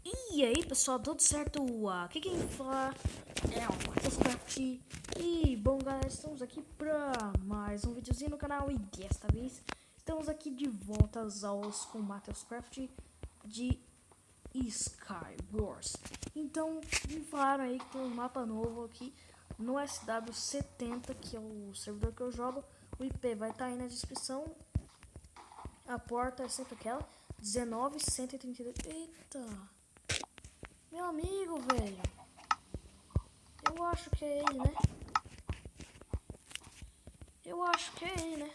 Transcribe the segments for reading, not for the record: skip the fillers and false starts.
E aí pessoal, tudo certo? Aqui quem fala é o Matheus Craft. E bom galera, estamos aqui para mais um videozinho no canal. E desta vez estamos aqui de volta às aulas com o Matheus Craft de Skywars. Então me falaram aí que tem um mapa novo aqui no SW70, que é o servidor que eu jogo. O IP vai estar aí na descrição. A porta é sempre aquela 19132. Eita, meu amigo, velho. Eu acho que é ele, né? Eu acho que é ele, né?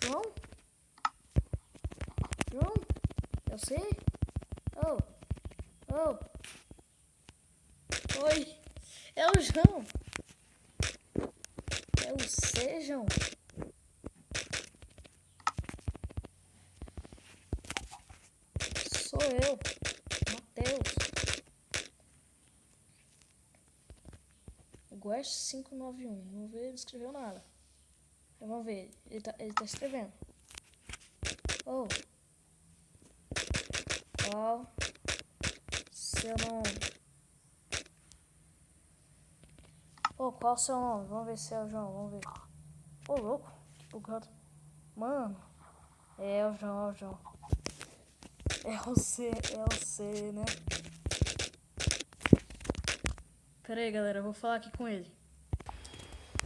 João? João? Eu sei? Oh. Oh. Oi. É o João. É o Sejam. Sou eu. Matheus. Guest 591. Vamos ver, ele não escreveu nada. Vamos ver, ele tá escrevendo. Oh. Qual seu nome? Oh, qual seu nome? Vamos ver se é o João, vamos ver. Ô, louco, que bugado. Mano, é o João. É você, né? Pera aí, galera, eu vou falar aqui com ele.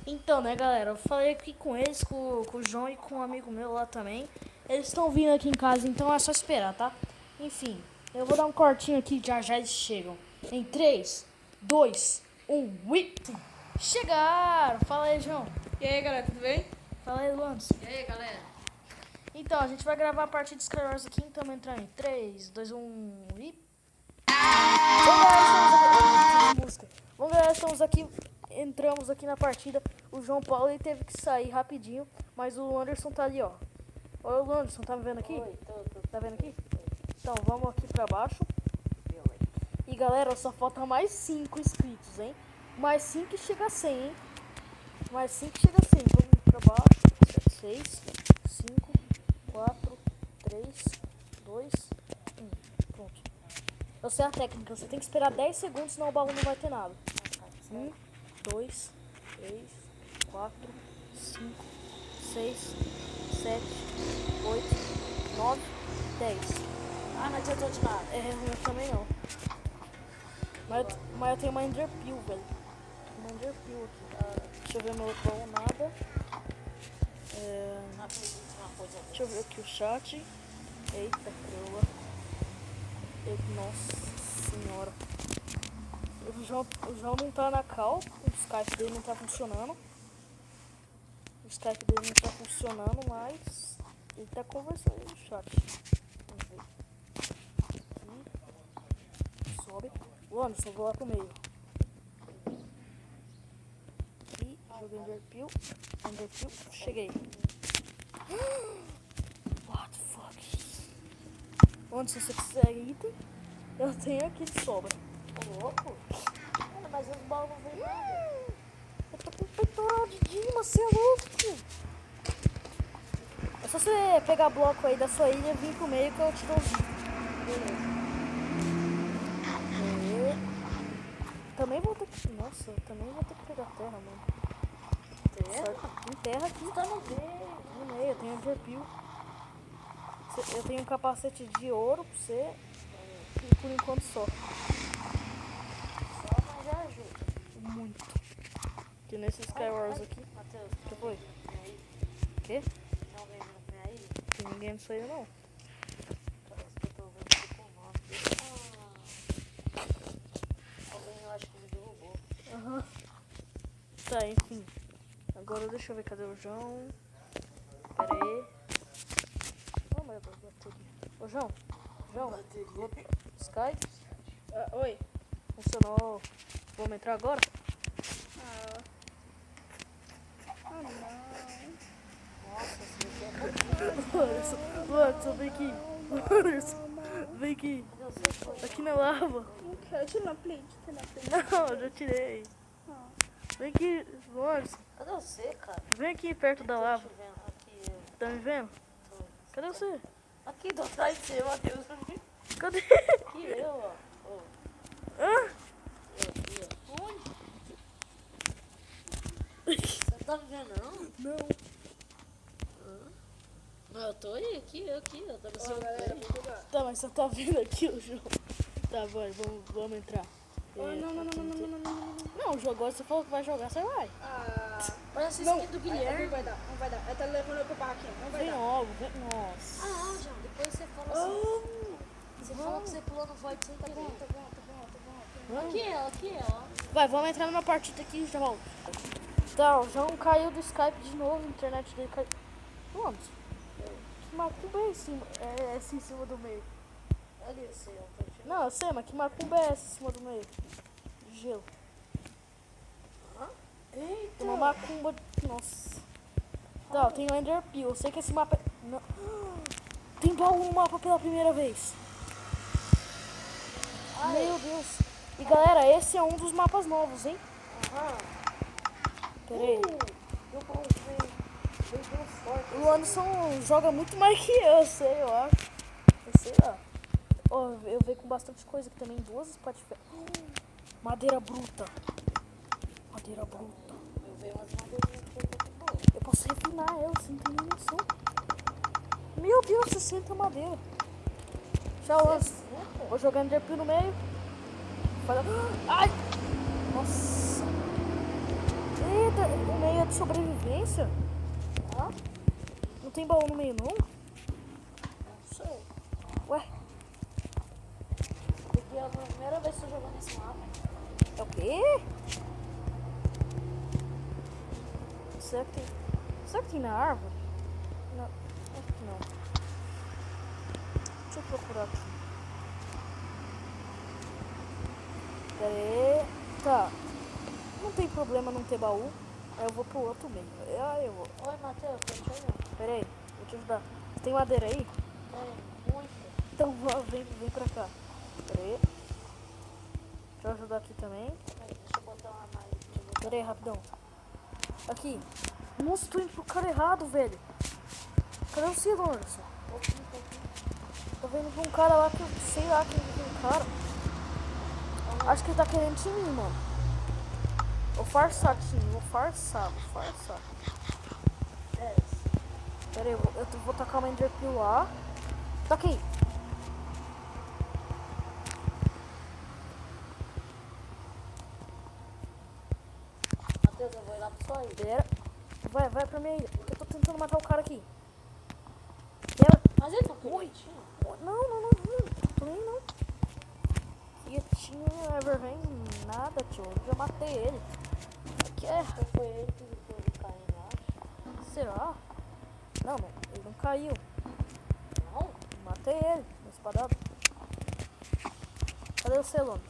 Então, né, galera, eu falei aqui com eles, com o João e com um amigo meu lá também. Eles estão vindo aqui em casa, então é só esperar, tá? Enfim, eu vou dar um cortinho aqui, já eles chegam. Em 3, 2, 1, whip! Chegaram! Fala aí, João. E aí, galera, tudo bem? Fala aí, Luanos. E aí, galera? Então, a gente vai gravar a partida de Skywars aqui, então entrando em 3, 2, 1 e... Bom, galera, estamos aqui, entramos aqui na partida. O João Paulo ele teve que sair rapidinho, mas o Anderson tá ali, ó. Oi, o Anderson, tá me vendo aqui? Oi, tô. Tá vendo aqui? Então, vamos aqui pra baixo. E galera, só falta mais 5 inscritos, hein? Mais 5 que chega a 100, hein? Mais 5 que chega a 100. Vamos pra baixo. 6, 5, 4, 3, 2, 1. Pronto. Eu sei a técnica, você tem que esperar 10 segundos, senão o baú não vai ter nada. 1, 2, 3, 4, 5, 6, 7, 8, 9, 10. Ah, não adiantou de nada. É, eu também não. Mas eu tenho uma Enderpeel, velho. Uma Enderpeel aqui. Deixa eu ver meu baú, nada. Não acredito numa coisa Deixa eu ver aqui o chat. Eita, crua. Nossa senhora. O João não tá na call. O Skype dele não tá funcionando. Mas ele tá conversando no chat. Vamos ver. Aqui. Sobe. O Anderson, vou lá pro meio. Aqui, joguei Enderpeel. Cheguei. What the fuck? Anderson, se você quiser item, eu tenho aqui de sobra. Ô, louco? Mano, mas os baús não vêm nada. Eu tô com o peitoral de Dima, você é louco. É só você pegar bloco aí da sua ilha e vir pro meio que eu te dou os itens. Beleza. Também vou ter que... Nossa, eu também vou ter que pegar terra, mano. Certo? Em terra aqui. Tá no meio. No meio, eu tenho Enderpeel. Eu tenho um capacete de ouro pra você. E por enquanto só. Só, mas já ajuda. Muito. Que nesse Skywars aqui. Matheus, O que foi? aí. O quê? Tem alguém vindo pra aí? Tem ninguém nisso aí não. Parece que eu tô vendo aqui com o nome. Alguém, eu acho que me derrubou. Aham. Tá, enfim. Agora deixa eu ver, cadê o João? Pera aí. Oh, meu Deus, bateria. Ô, João. Skype? Oi. Funcionou. Vamos entrar agora? Nossa, esse daqui é Anderson, vem aqui. Anderson, vem aqui. Aqui na lava. Não quero tirar plate, Não, eu já tirei. Vem aqui, Anderson. Cadê você, cara? Vem aqui perto da Tô lava. te vendo aqui. Tá me vendo? Tô. Cadê você? Aqui, tô atrás de você, Matheus. Cadê? Aqui eu, ó. Ó, Hã? eu aqui, ó. Onde? Você não tá me vendo, não? Não. Não, eu tô aí, aqui, ó. Tá no seu galera, play. vou jogar. Tá, mas você tá vendo aqui o jogo. Tá, vai, vamos entrar. Não, não, não, não, não, não, não. Não, o jogo agora você falou que vai jogar, você vai. Ah, Parece não, skin do não Guilherme. vai dar, não vai dar. Ela tá levando eu pro barraquinho, não vai Vem dar. logo, vem. Nossa. Ah, não, João. Depois você fala assim. Você fala que você pulou no void sem querer. Tá bom. Vamos. Aqui, ó. Vai, vamos entrar numa partida aqui e já volto. Tá, o João caiu do Skype de novo, a internet dele caiu. Vamos. Que macumba é esse? É esse em cima do meio. Olha isso aí, ó. Tá tirando. Não, eu sei, mas que macumba é essa em cima do meio? De gelo. Eita. Uma macumba. Nossa. Tá, tem o Ender Peel. Eu sei que esse mapa. Não. Tem baú no mapa pela primeira vez. Meu Deus. E galera, esse é um dos mapas novos, hein? Aham. Pera aí. Meu pau veio tão forte. O Anderson joga muito mais que eu sei, eu acho. Eu sei lá. Ó, eu vejo com bastante coisa aqui também. Duas espatifé. Madeira bruta. Madeira bruta. Eu vejo umas madeirinhas aqui, eu tô com boa. Eu posso refinar ela, você não tem nem noção. Meu Deus, 60 madeira. Tchau, Anderson. Vou jogar Ender Peel no meio. Fala- Ai! Nossa. Eita, o meio é de sobrevivência? Ó, Não tem baú no meio, não? não sei. Ué, Porque é a primeira vez que eu tô jogando esse mapa. é o quê? Será que tem na árvore? Não, acho que não. Deixa eu procurar aqui. Pera aí. Tá. Não tem problema não ter baú. Aí eu vou pro outro meio. Aí eu vou. Oi, Matheus, tô te olhando. Pera aí, vou te ajudar. Você tem madeira aí? Tem muita. Então vem pra cá. Pera aí. Deixa eu ajudar aqui também. Aí, deixa eu botar uma mais aqui. Pera aí, rapidão. Aqui. Nossa, tô indo pro cara errado, velho. Cadê o Ciro, Anderson? Tô vendo pra um cara lá que eu sei lá quem é o cara. Acho que ele tá querendo te mim, mano. Vou farçar, Tim. Vou farçar. Pera aí, eu vou tacar uma Ender Peel lá. Taquei. Matheus, eu vou ir lá pro sua ilha. Pera. Vai pra minha ilha. Porque eu tô tentando matar o cara aqui. Pera. Mas ele não queritinho? Não. Tô nem não. Quietinho, never vem nada, tio. Eu já matei ele. Aqui é. Então foi ele que ficou de caindo, eu acho. Será? Não, ele não caiu. Não? Matei ele, na espadada. Cadê o Celones?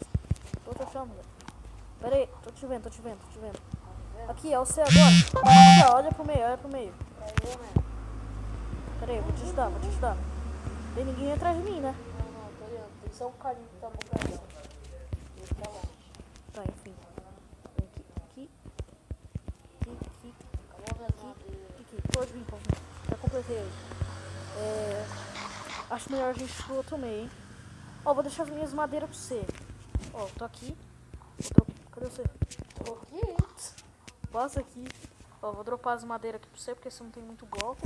Tô te achando, velho. Pera aí, tô te vendo. Aqui, é o C agora. Aqui, ó, olha pro meio. É eu mesmo. Pera aí, vou te ajudar. Tem ninguém atrás de mim, né? Não, tô olhando. Tem só um carinho que tá bugadão. Ele tá longe. Tá, enfim. Vem aqui. Acabou minhas madeiras. Aqui. Pode vir. Já completei ele. Acho melhor a gente ir pro outro meio, hein? Ó, vou deixar as minhas madeiras pra você. Ó, tô aqui. Cadê você? Tô aqui. Passa aqui. Ó, vou dropar as madeiras aqui pra você, porque você não tem muito bloco.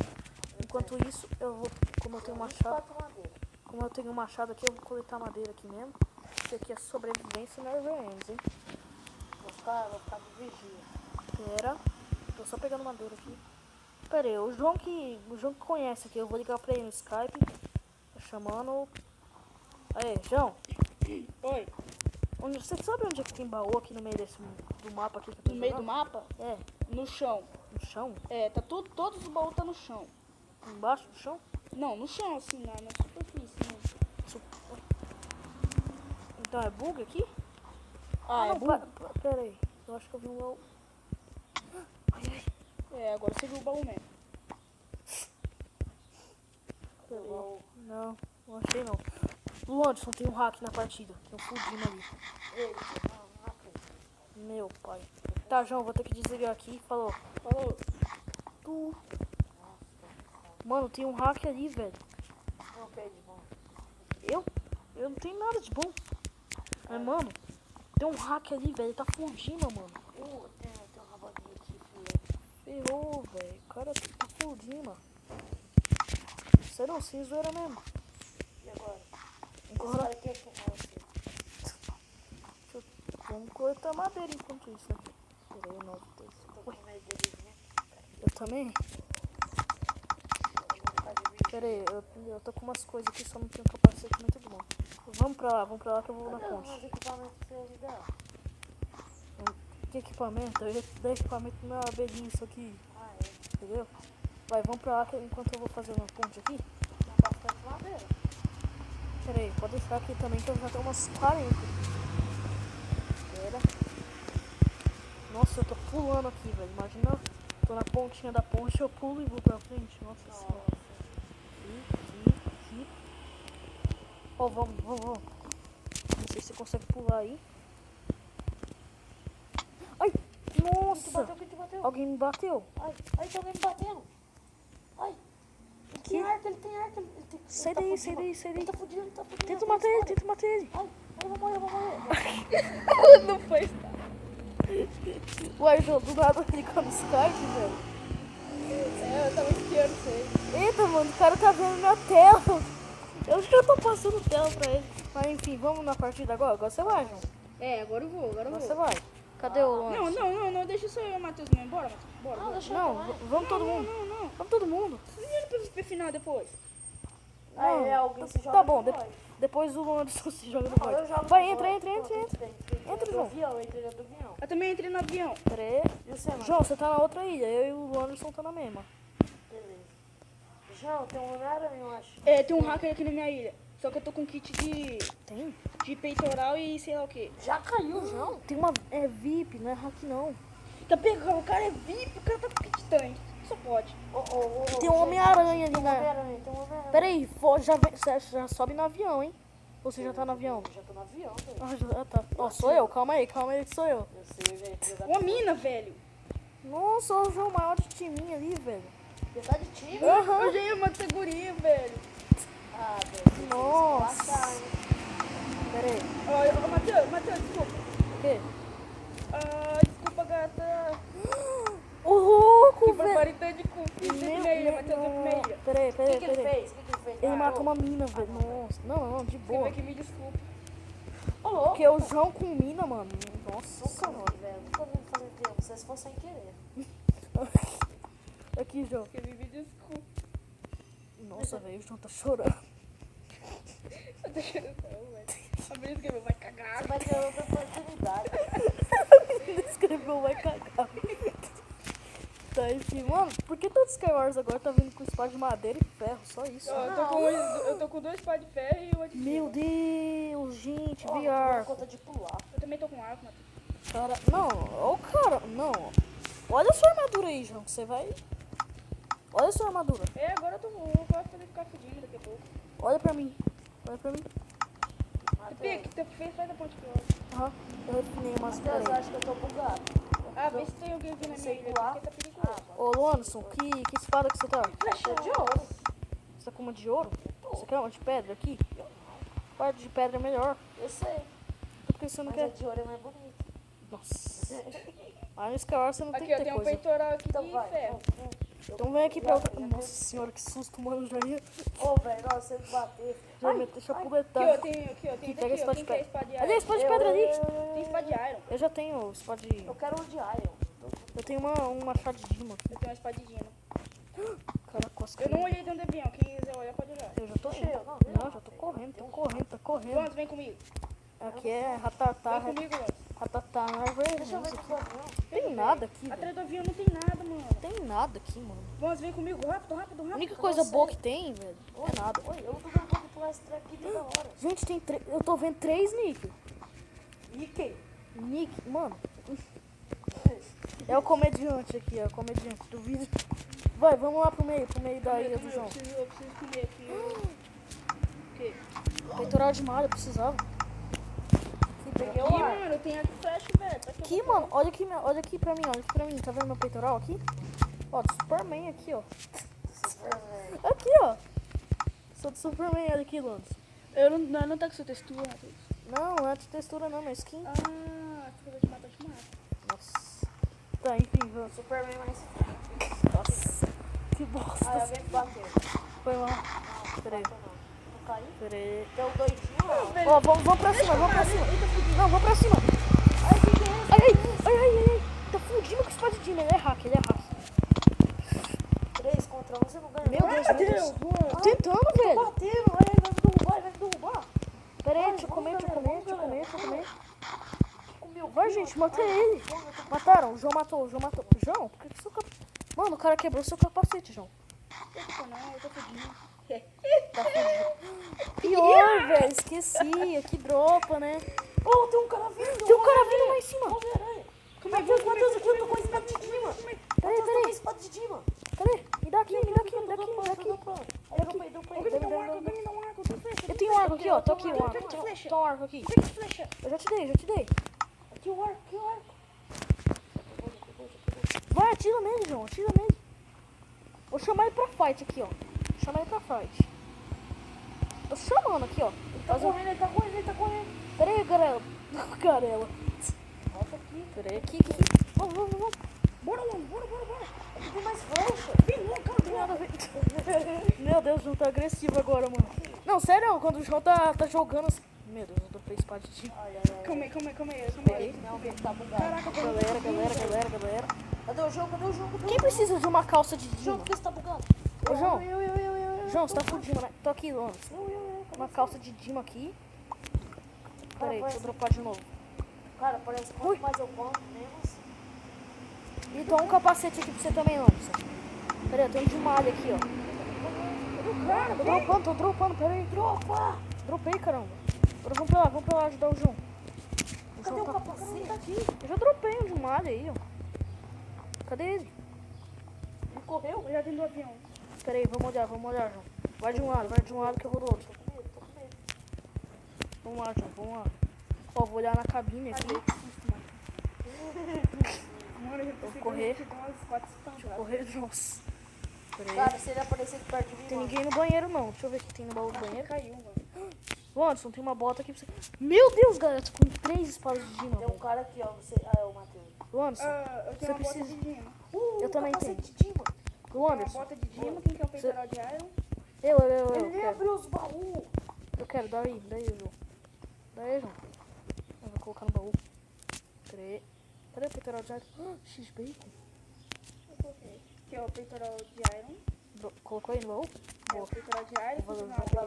Enquanto isso, eu vou, como eu tenho um machado, 24 madeiras. como eu tenho um machado aqui, eu vou coletar madeira aqui mesmo. Isso aqui é sobrevivência never ends, hein? Vou ficar de vigia. Pera, tô só pegando madeira aqui. Pera aí, o João que conhece aqui, eu vou ligar pra ele no Skype. Tá chamando. Aí, João. Oi, Você sabe onde é que tem baú aqui no meio do mapa aqui? Que eu tô no meio do jogando? mapa, É, no chão. no chão? É, tá tudo, todos os baús tá no chão. Embaixo do chão? Não, no chão, assim, na superfície. Né? Então é bug aqui? Ah, é não, bug? pera aí. Eu acho que eu vi um baú. Ai. É, agora você viu o baú mesmo. Pera aí. Não achei não. O Anderson tem um hack na partida. Tem um fudindo ali. Eita, não acredito. Meu pai. Tá, João, vou ter que desligar aqui. Falou. Falou. Tu. Mano, tem um hack ali, velho. Não, pede, bom. Eu? Eu não tenho nada de bom. Mas, mano, tem um hack ali, velho. Ele tá fugindo, mano. Tem um raboninho aqui, filho. Ferrou, velho. O cara tá fugindo. Sei não, sem zoeira mesmo. E agora? Agora Esse cara aqui é quem? Ah, eu sei. vamos coletar madeira enquanto isso, né? Peraí, 9, 2. Tô com medo dele, né? Eu também? Eu vou fazer vídeo. Peraí, eu tô com umas coisas aqui, só não tenho capacete, mas tudo bom. Vamos pra lá que eu vou na Cadê ponte. os equipamentos que você me dá? Que equipamento? Eu ia te dar equipamento pro meu abelhinho, isso aqui, Ah, é. entendeu? Vai, vamos pra lá que enquanto eu vou fazer uma ponte aqui. Tem bastante madeira. Peraí, pode deixar aqui também que eu já tenho umas 40. Pera. Nossa, eu tô pulando aqui, velho. Imagina, tô na pontinha da ponte, eu pulo e vou pra frente. Nossa senhora. Aqui. Ó, vamos. Não sei se você consegue pular aí. Ai, nossa. Quem te bateu? Alguém me bateu. Ai, tem alguém me batendo. Ai. Ele tem arco. Ele tem... Sai ele tá daí, fudido. sai daí. Ele tá fudido. Tenta matar ele. Ai, eu vou morrer. Não foi isso. Uai, João, do nada clicando no Skype, velho. É, eu tava espiando você. Eita, mano, o cara tá vendo minha tela. Eu já tô passando tela pra ele. Mas enfim, vamos na partida agora? Agora você vai, João. É, agora eu vou. Agora você vai. Cadê o lance? Não, deixa só eu e o Matheus mesmo. Bora, Matheus. Bora. Não, deixa eu Não, tomar. vamos todo mundo. Não. Vamos todo mundo. Não pra final depois. Aí alguém se joga Tá bom, no nós. depois o Anderson se joga no Não, eu bote. jogo Vai, no entra. nós. Entra João. no avião, eu entrei no avião. Eu também entrei no avião. Pera aí. E você, mano? João, você tá na outra ilha. Eu e o Anderson tá na mesma. Beleza. João, tem um Homem-Aranha, eu acho. É, tem um hacker aqui na minha ilha. Só que eu tô com kit Tem? de peitoral e sei lá o que. Já caiu, João? Tem uma... É VIP, não é hack não. Tá pegando, o cara é VIP, o cara tá com kit tanque. Só pode. Tem um Homem-Aranha ali, Tem um né? Homem-Aranha, tem um Homem-Aranha. Pera aí, você já sobe no avião, hein? Ou você já tá no avião? Eu já tô no avião, velho. Ah, tá. Ó, sou eu, calma aí que sou eu. Eu sei, velho. Uma mina, velho. Nossa, olha o João maior de timinho ali, velho. Você tá de time? Aham. Eu já ia uma segurinha, velho. Ah, velho. Nossa. Passar, hein? Pera aí. Ô, Matheus, desculpa. O quê? Desculpa, gata. Ô, louco, Que velho. barbaridade de conflito na minha ilha, Matheus, na minha ilha. Pera aí. O que ele fez? Ele matou uma mina, velho. Nossa. Não, de Você boa. vai que me desculpa. Ô, louco. Porque o João com mina, mano. Nossa Nunca senhora. vi, velho. Nunca vi fazer tempo. Vocês foram sem querer. Aqui, João. Que me desculpa. Nossa, velho, o João tá chorando. Eu tô chorando, velho. A Brisa que vai cagar. Você vai ter outra oportunidade. Ele escreveu, vai cagar. Tá, enfim, mano, por que todo Skywars agora tá vindo com espada de madeira e ferro? Só isso. Eu tô com 2 pás de ferro e 8 de Meu ferro. Deus, gente, Ó, vi não arco. conta de pular. Eu também tô com arco, Matheus. Cara, não, ó o cara, não. Olha a sua armadura aí, João, você vai... Olha a sua armadura. É, agora eu gosto de ficar fudindo daqui a pouco. Olha pra mim. Pia, o que tu fez? Faz a ponte pra eu. Aham, eu refinei umas Deus, eu peraí. acho que eu tô bugado. Vê se tem alguém aqui na minha Sei ilha, pular. porque tá perigoso. Ô, Luanderson, que espada que você tá? Flecha de ouro. Você tá com uma de ouro? Você quer uma de pedra aqui? Parte de pedra é melhor. Eu sei. Por que você não Mas a quer? de ouro é mais bonita. Nossa. Aí no Skywars você não tem Aqui, que eu ter tenho um coisa. peitoral aqui Então de vai. ferro. Então vem aqui pra outra... Nossa senhora, que susto, mano. Já ia... Ô, velho, nossa, você me bater. Já ia deixar Aqui, puletar. eu tenho Aqui, daqui, pega a ó. espada Quem de quer pedra. espada de Ali, a iron? espada de pedra ali. Tem espada de iron. Eu já tenho espada de... Eu quero um de iron. Eu tenho um machado de dima. Eu tenho uma espada de dino. Cara, costa. Eu não olhei dentro do avião. Quem quiser olhar, pode olhar. Eu já tô Cheio, cheio. não, Não, já tô correndo, tá correndo. Vamos, vem comigo. Aqui é ratatá, Vem comigo, Luan. ratatá, na árvore. Deixa eu ver se for não. Tem nada aqui, velho. Atrás do avião não tem nada, mano. Tem nada aqui, mano. Vamos, vem comigo. Rápido. A única coisa boa que tem, velho, é nada. Oi, eu não tô dando conta de pular esse trem aqui toda hora. Gente, eu tô vendo 3 nick. Mickey. Nick, mano. É o comediante aqui, é o comediante do vídeo. Vai, vamos lá pro meio da ilha do João. Eu preciso comer aqui. O quê? Peitoral de malha, eu precisava. Peguei Aqui, o ar. mano, tem arco flash, velho. Tá Aqui, mano, olha aqui pra mim, Tá vendo meu peitoral aqui? Ó, do Superman aqui, ó. Aqui, ó. Sou do Superman, olha aqui, Londres. Nós não tá com sua textura, Matheus. Não, não é de textura não, é skin. Ah, se eu te matar, eu te mato. Nossa. Tá, enfim, vamos. Superman mais. Nossa. Que bosta. Ai, alguém me bateu. Foi mal. Não, Peraí. não caiu. Peraí. Deu doidinho, ó. Ó, vamos pra cima, vamos pra cima. Não, vamos pra cima. Ai, que é esse? Ai. Tá fundindo com o espadinho, ele é hack, ele é hack. 3 contra 1, você não ganha. Meu Deus, meu Deus. Mano. Tentando, Tô velho. batendo, olha, ele vai me derrubar, ele vai me derrubar. Peraí, Ai, deixa eu comer. vamos, galera. Comeu. Vai, gente, matei ele. Mataram, o João matou. João, por que seu capacete? Mano, o cara quebrou seu capacete, João. Eu tô fudindo. Tá fudido. Pior, velho, esqueci. Que dropa, né? Oh, tem um cara vindo. Tem um cara vindo lá em cima. Homem-Aranha. Como é que Matheus, aqui eu tô com a espada de Dima. Peraí, Matheus, tô com a peraí. espada de Dima. Cadê? Me dá aqui. Aí, deu play. Alguém me dá um arco, alguém me dá um arco, eu tenho flecha. Eu tenho um arco aqui, ó. Tô aqui, um arco. Pega de flecha. Tô um arco aqui. Pega de flecha. Eu já te dei. Aqui o arco. Vai, atira nele, João. Atira nele. Vou chamar ele pra fight aqui, ó. Chamar ele pra fight. Tô chamando aqui, ó. Ele tá correndo. Pera aí, Garela. Garela. Volta aqui. Pera aí, aqui. Vamos. Bora, mano, bora. Aqui tem mais flecha. Vem logo, cara, Tem nada a ver. Meu Deus, o João tá agressivo agora, mano. Não, sério, quando o João tá jogando... Meu Deus, eu dropei espadinha. Ai. Calma aí. Não, o jogo tá bugado. Caraca, Galera. Cadê o jogo? Quem precisa de uma calça de O jogo, Dima? por que você tá bugado? Ô, João. Eu. João, você tá fudindo, né? Tô aqui, Luan. Uma calça de Dima aqui. Pera aí, deixa eu dropar de novo. Cara, parece que quanto mais eu conto, menos. E toma um capacete aqui pra você também, Anderson. Pera aí, eu tenho de malha aqui, ó. Tô dropando, pera aí. Dropa! Dropei, caramba. Agora vamos pra lá ajudar o João. Cadê o tá... capacete? Eu já dropei um de malha aí, ó. Cadê ele? Ele correu? já tenho do avião. Pera aí, vamos olhar, João. Vai de um lado que eu vou do outro. Tô com medo. Vamos lá, João, vamos lá. Ó, vou olhar na cabine aqui. Mano, eu já Vou pensei correr. que eu ia te dar umas 4 espadas. Correr, nossa. Pera aí. Cara, se ele aparecer aqui perto de mim, Tem mano. ninguém no banheiro, não. Deixa eu ver o que tem no baú do banheiro. Caiu, mano. Ô, Anderson, tem uma bota aqui pra você. Meu Deus, galera, tô com 3 espadas de Dima. Tem um cara aqui, ó. Você... Ah, é o Matheus. Ô, Anderson, Eu você tenho uma bota precisa... de Dima. Eu também capacete tenho. de Dima. Ô, Uma Anderson, bota de Dima, quem quer um peitoral de Iron? eu Ele nem quero. abriu os baús. Eu quero, daí, João. Daí, João. Eu vou colocar no baú. Pera aí. Cadê o peitoral de Iron? X-Bacon. Que é o peitoral de Iron. Colocou aí no baú? É o peitoral de Iron. Vou fazer continua um mais um peitoral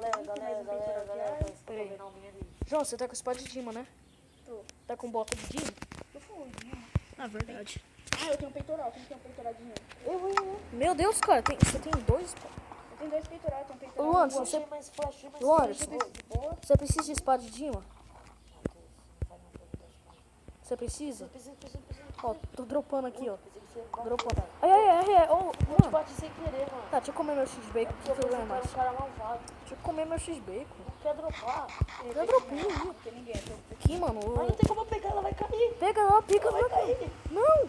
de Iron. Peraí. Tô vendo a minha ali. João, você tá com espada de Dima, né? Tô. Tá com bota de Dima? Tô falando Dima. Na verdade. Eu tenho um peitoral. Quem tem um peitoral de Dima? Eu. Meu Deus, cara, você tem 2? Eu tenho 2 peitorais. Tenho um peitoral Ô, de Anderson, Eu você, achei mais flash, mais Ô, flash. Anderson. de boa. você precisa de espada de Dima? Você precisa? Precisa. Ó, tô dropando aqui, ó. Dropando. Ai. Ô, Eu te mano. bati sem querer, mano. Tá, deixa eu comer meu X-Bacon, não tem Eu pensei problema que era mais. um cara malvado. Deixa eu comer meu X-Bacon. Não quer dropar. Já dropei aí. Não tem ninguém. Aqui, mano. Mas não tem como eu pegar, ela vai cair. Pega lá, pica Ela vai lá. cair. Não,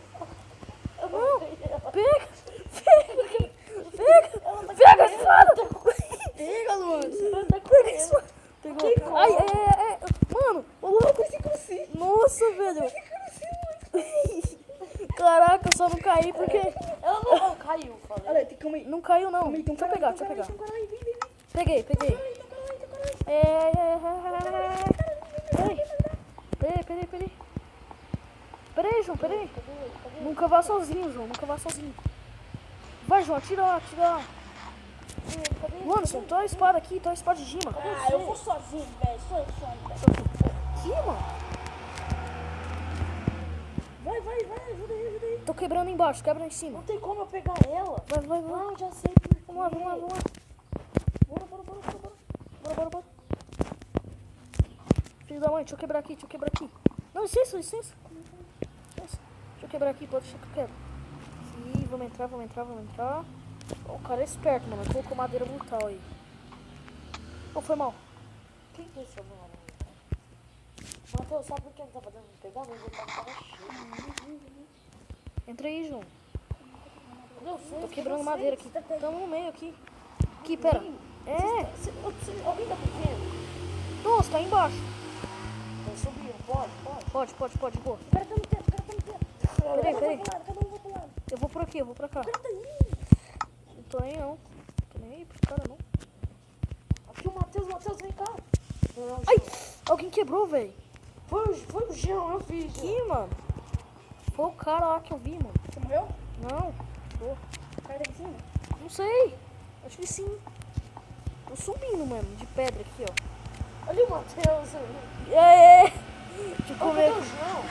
Eu vou cair. pega. Pega a espada. Pega, Luan. Pega a espada. Pegou. Ai. Mano, o louco. Nossa, velho. Caraca, eu só não caí porque... Ela não caiu, falei. Olha, tem como ir. Não caiu, não. Calma aí, tem um Deixa eu cara pegar, aí, deixa eu pegar. tem um cara aí, vem. Peguei. Tem um cara aí. Peraí, João, peraí. Nunca vá sozinho, João, Vai, João, atira lá. Anderson, tô a espada aqui, tô a espada de Dima. Eu vou sozinho, velho. Sou. Aqui, mano. Vai, ajuda aí. Tô quebrando embaixo, quebra em cima. Não tem como eu pegar ela. Vai. Ah, eu já sei por quê. Vamos lá. Bora. Filho da mãe, deixa eu quebrar aqui. Não, licença. Deixa eu quebrar aqui, pode deixar que eu quebro. Ih, vamos entrar. Ó, o cara é esperto, mano. Colocou madeira brutal aí. Ô, foi mal. Quem que é esse homem? Matheus, sabe por que não tá fazendo me pegar? Meu inventário tava cheio. Entra aí, João. Eu sei, Tô quebrando madeira aqui. Tá Tamo no meio aqui. Aqui, pera. É. Alguém tá por vendo? tá embaixo. Tô subindo, pode. Pode, boa. O cara tá no teto. Peraí. Cada um vai pro lado. Eu vou por aqui, eu vou pra cá. O cara tá aí. Não tô nem não. Tô nem aí pros caras não. Aqui o Matheus, vem cá. Não, Ai! Alguém quebrou, velho. Foi o Jean, eu fiz. Aqui, mano. Foi o cara lá que eu vi, mano. Você morreu? Não. Pô, O cara tá aqui em cima. não sei. Acho que sim. Tô subindo, mano, de pedra aqui, ó. Olha o Matheus. Deixa eu comer. Cadê o Jean?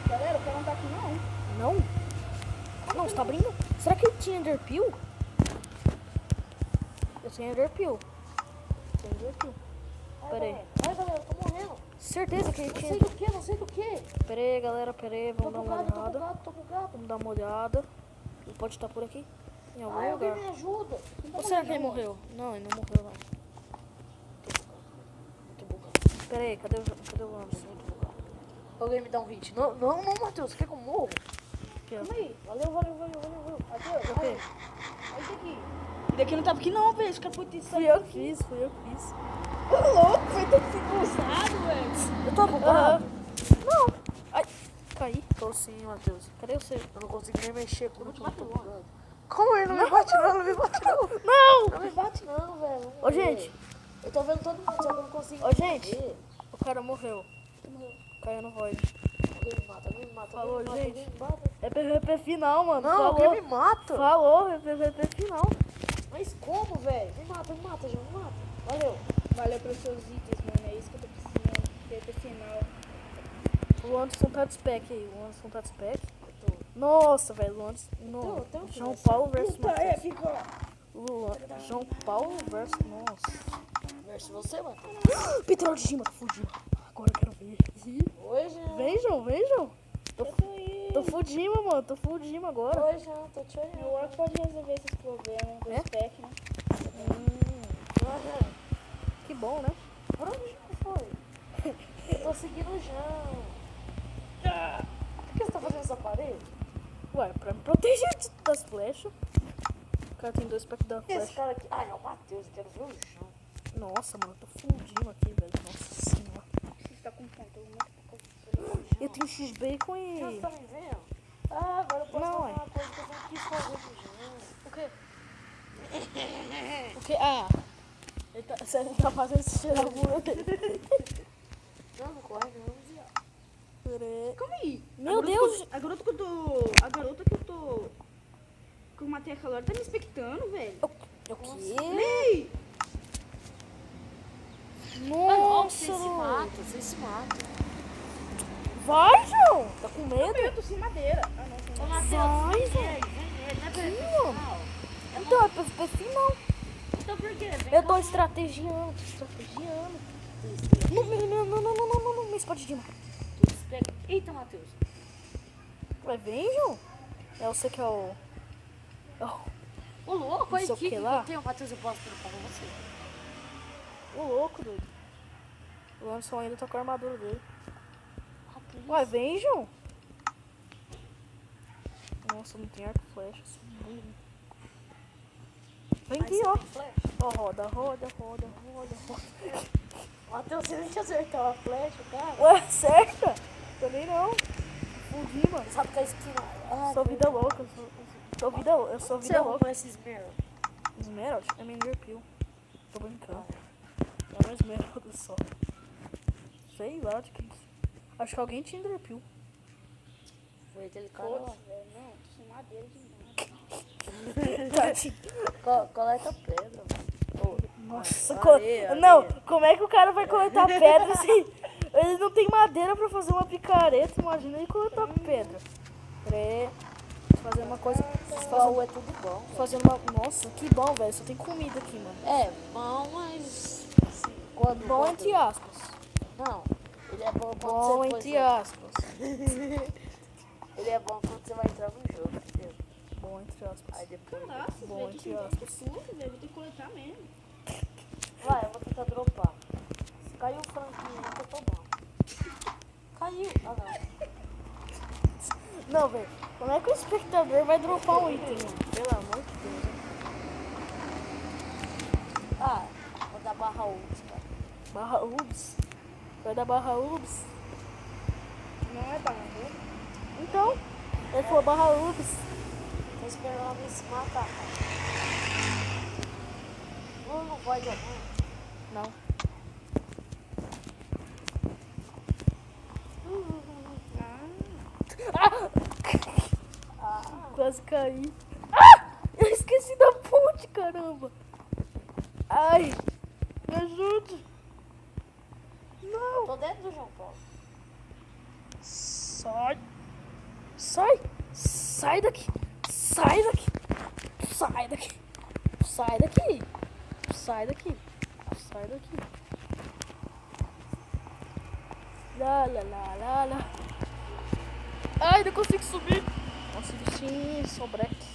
Galera, o cara não tá aqui não. Não? Não, você tá abrindo? Será que ele tinha Enderpeel? Eu tenho Enderpeel. Pera aí. Ai, galera, eu tô morrendo. Certeza que ele Não tinha. sei do que. Pera aí, galera, Tô vamos dar uma bugado, olhada. tô bugado. Vamos dar uma olhada. Ele pode estar por aqui, em algum Ai, alguém lugar. me ajuda. Ou será que ele morreu? Não, ele não morreu, não. Muito bugado. Pera aí, cadê o Lance? Alguém me dá um hit. Não, Matheus, você quer que eu morro? Aqui, ó. Calma aí. Valeu. Matheus, Ok. olha isso aqui. Esse daqui não tava aqui não, velho. Esse cara foi ter Fui eu que fiz. Ô, louco, foi tão forçado, velho. Eu tô bugado? Não. Ai, caí. Tô sim, Matheus. Cadê você? Eu não consigo nem mexer por último. Mato logo. Como ele não me bate não? Não me bate não. Não! Não me bate não, velho. Ô, gente. Eu tô vendo todo mundo, só que eu não consigo. Ô, gente. ver. O cara morreu. Caiu no void. Alguém me mata. Falou, alguém me mata, gente. alguém me mata. É PVP final, mano. Não, Falou. alguém me mata. Falou, é PVP final. Mas como, velho? Me mata, João, me mata. Valeu. Valeu pelos seus itens, mano. É isso que eu tô precisando. PVP final. O Anderson tá de spec aí. Tô. Nossa, velho. O Anderson. Não. Tem um João flash. Paulo versus Puta Matheus. épica. João Paulo versus. Nossa. Versus você, mano. Petróleo de Gima, tô fudindo. Agora eu quero ver. Oi, Jean. Vejam. Eu tô aí. Tô fudindo, mano. Tô fudindo agora. Oi, Jean, tô te olhando. Meu work pode resolver esses problemas do É? spec, né? Ah, Jean, Que bom, né? por onde o Jean foi? Eu tô seguindo o Jean. Por que você tá fazendo essa parede? Ué, pra me proteger das flechas. O cara tem 2 packs da Esse flecha. cara aqui. Ai, é o Matheus, eu quero ver o Jean. Nossa, mano. Tô fudindo aqui, velho. Nossa senhora. Você tá com fome, tô muito Eu tenho X-Bacon Jean, e... você tá me vendo? Ah, agora eu posso Não, fazer é. uma coisa que eu sempre quis fazer com o Jean. O quê? O quê? Ah. Ele tá fazendo esse tirar a bunda dele. Não corre não, viado. Peraí. Calma aí. Meu Deus. A garota que eu tô... Que eu matei aquela hora tá me expectando, velho. O quê? Ei! Nossa, Você se mata. Vai, João. Tá com medo? Eu tô sem madeira. Ah, não, sem Ô, madeira. Matheus, Vai, vem ele, não é pra ele, Sim, pessoal. Então, é PVP final. Então por quê? Vem Eu cá. tô estrategiando. Não, me explode de Eita, Matheus. Vai, vem, João. É você que é o... Ô, louco, a Não sei o equipe que que lá. eu tenho, Matheus, eu posso trocar com você. O louco, doido. O Anderson ainda tá com a armadura dele. Ah, por isso. Vai, vem, João. Nossa, não tem arco e flecha. Sou burro. Vem Mas aqui, você ó. tem flash? Ó, roda. Matheus, você não tinha acertado a flecha, cara? Ué, acerta? Também não. Fudi, mano. Sabe que a esquina... Ah, Sou vida louca. Eu sou Você vida arrumou louca. esse esmero? Esmeralda? É minha Enderpeel. Tô brincando. É uma esmeralda só. Sei lá de que... Acho que alguém tinha Enderpeel. Foi aquele cara Putz, lá. velho, não, tô sem madeira demais. Coleta pedra, mano. Nossa, Areia, não, areia. como é que o cara vai coletar pedra se ele não tem madeira pra fazer uma picareta? Imagina ele coletar pedra. Peraí, fazer uma coisa. Baú é tudo bom. Fazendo uma. Nossa, que bom, velho. Só tem comida aqui, mano. É, bom, mas... Assim, quando... Bom entre aspas. Não, ele é bom quando Bom você... entre aspas. Ele é bom quando você vai entrar no jogo, entendeu? Bom entre aspas. Aí depois... Nossa, Bom, velho, entre que negócio aspas. sujo, velho. Vou ter que coletar mesmo. Vai, eu vou tentar dropar. Se caiu o franquinho, eu tô bom. Caiu. Ah, não. Não, velho. Como é que o espectador vai dropar um item, mano? Pelo amor de Deus. Ah, vou dar Barra Ubs, cara. Barra Ubs. Vai da Barra Ubs. Não é barra. Então, ele falou Barra Ubs. Tô esperando alguém se matar, cara. Não vai de alguém. Não. Quase caí. Ah! Eu esqueci da ponte, caramba. Ai, me ajude. Não. Tô dentro do João Paulo. Sai. Sai. Sai daqui. Sai daqui. Sai daqui. Sai daqui. Sai daqui. Sai daqui. Lá, lá, lá, lá, lá. Ai, não consigo subir. Consigo sim, sou breque.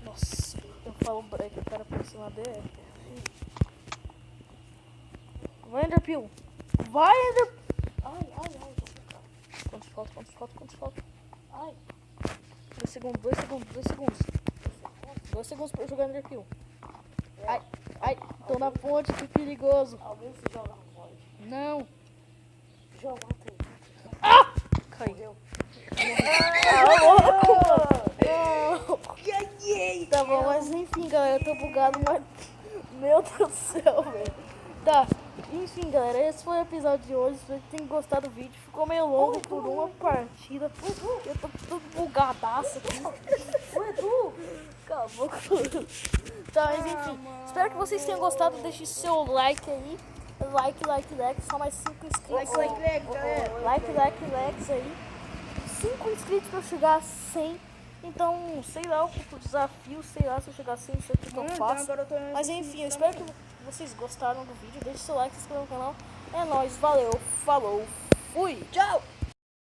Nossa, eu falo breque, eu quero por cima dele. Vai, Enderpeel. Vai, Ender... Ai, ai, ai. Quantos falta, quantos falta, quantos falta? Ai. 2 segundos, 2 segundos, 2 segundos. 2 segundos pra eu jogar Enderpeel. Ai, ai, tô na ponte, que perigoso. Alguém se joga no void. Não. João, mata ele. Ah! Caiu. Morreu. Tá bom, mas enfim, galera, eu tô bugado, mas... Meu Deus do céu, velho. Tá, enfim, galera, esse foi o episódio de hoje. Espero que tenham gostado do vídeo. Ficou meio longo por uma partida. Eu tô tudo bugadaço aqui. Ué, tu? Acabou com tudo. Tá, mas enfim, espero que vocês tenham gostado. Deixe seu like aí. Like, só mais 5 inscritos. Like, galera. Like aí. 5 inscritos pra eu chegar a 100. Então, sei lá, o desafio, sei lá, se eu chegar a 100, isso aqui que eu faço. Agora eu tô Mas enfim, eu espero que vocês gostaram do vídeo. Deixe seu like, se inscreva no canal. É nóis, valeu, falou, fui, tchau!